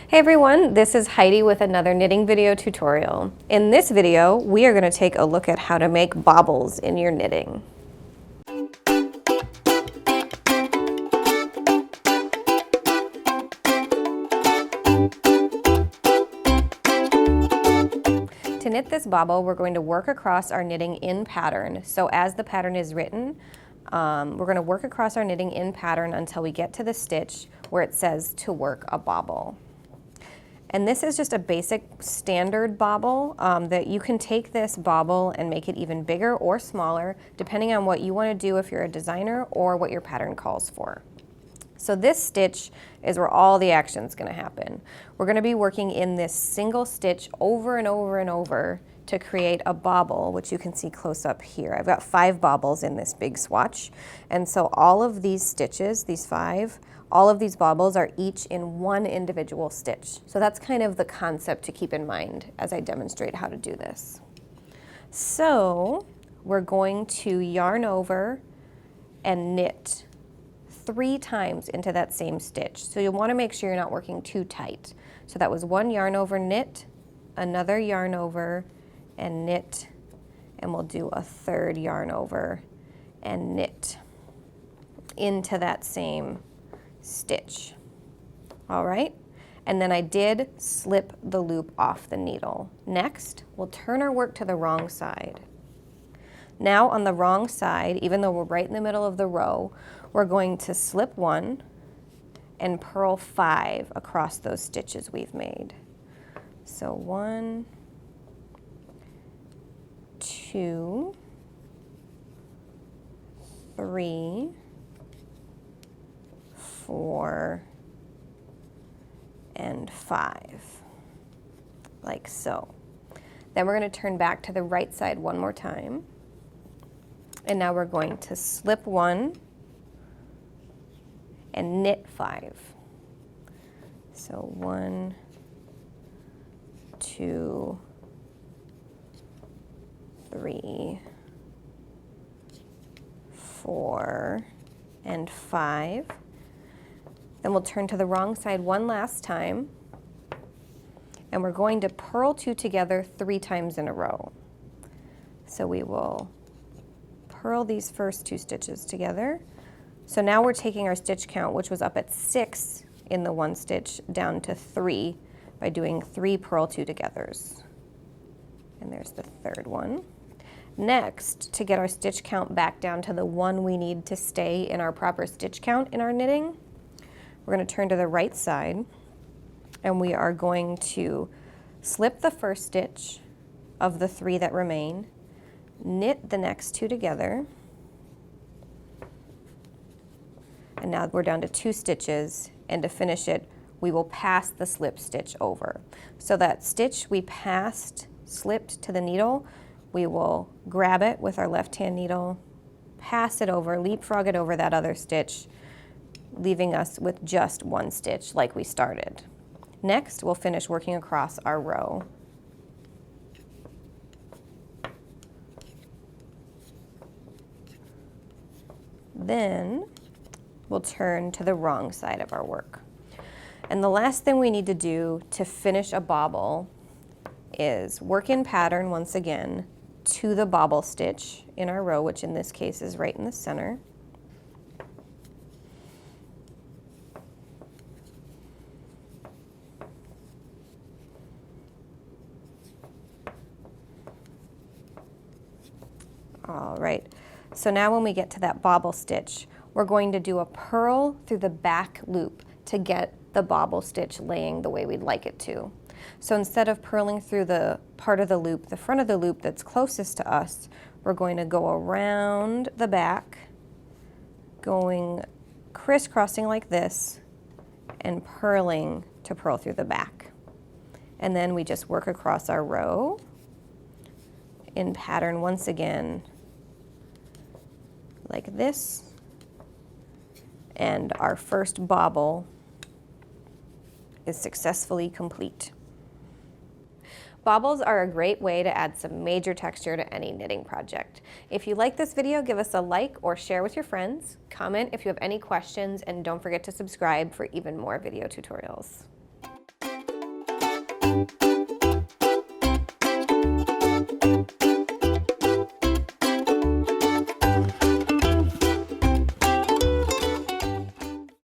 Hey everyone, this is Heidi with another knitting video tutorial. In this video, we are going to take a look at how to make bobbles in your knitting. To knit this bobble, we're going to work across our knitting in pattern. So as the pattern is written, we're going to work across our knitting in pattern until we get to the stitch where it says to work a bobble. And this is just a basic standard bobble that you can take this bobble and make it even bigger or smaller depending on what you want to do if you're a designer or what your pattern calls for. So this stitch is where all the action is going to happen. We're going to be working in this single stitch over and over and over to create a bobble, which you can see close up here. I've got 5 bobbles in this big swatch, and so all of these stitches, these 5, all of these bobbles are each in one individual stitch. So that's kind of the concept to keep in mind as I demonstrate how to do this. So we're going to yarn over and knit 3 times into that same stitch. So you'll want to make sure you're not working too tight. So that was 1 yarn over, knit, another yarn over and knit, and we'll do a 3rd yarn over and knit into that same stitch. All right, and then I did slip the loop off the needle. Next, we'll turn our work to the wrong side. Now on the wrong side, even though we're right in the middle of the row, we're going to slip 1 and purl 5 across those stitches we've made. So 1, 2, 3, 4, and 5, like so. Then we're going to turn back to the right side one more time. And now we're going to slip 1 and knit 5. So 1, 2, 3, 4, and 5. Then we'll turn to the wrong side one last time, and we're going to purl 2 together 3 times in a row. So we will purl these first 2 stitches together. So now we're taking our stitch count, which was up at 6 in the 1 stitch, down to 3 by doing 3 purl 2 togethers. And there's the 3rd one. Next, to get our stitch count back down to the 1 we need to stay in our proper stitch count in our knitting, we're going to turn to the right side, and we are going to slip the first stitch of the 3 that remain, knit the next 2 together, and now we're down to 2 stitches, and to finish it, we will pass the slip stitch over. So that stitch we passed, slipped to the needle, we will grab it with our left hand needle, pass it over, leapfrog it over that other stitch, leaving us with just 1 stitch like we started. Next, we'll finish working across our row. Then we'll turn to the wrong side of our work. And the last thing we need to do to finish a bobble is work in pattern once again to the bobble stitch in our row, which in this case is right in the center. All right, so now when we get to that bobble stitch, we're going to do a purl through the back loop to get the bobble stitch laying the way we'd like it to. So instead of purling through the part of the loop, the front of the loop that's closest to us, we're going to go around the back, going crisscrossing like this, and purling to purl through the back. And then we just work across our row in pattern once again, like this, and our first bobble is successfully complete. Bobbles are a great way to add some major texture to any knitting project. If you like this video, give us a like or share with your friends, comment if you have any questions, and don't forget to subscribe for even more video tutorials.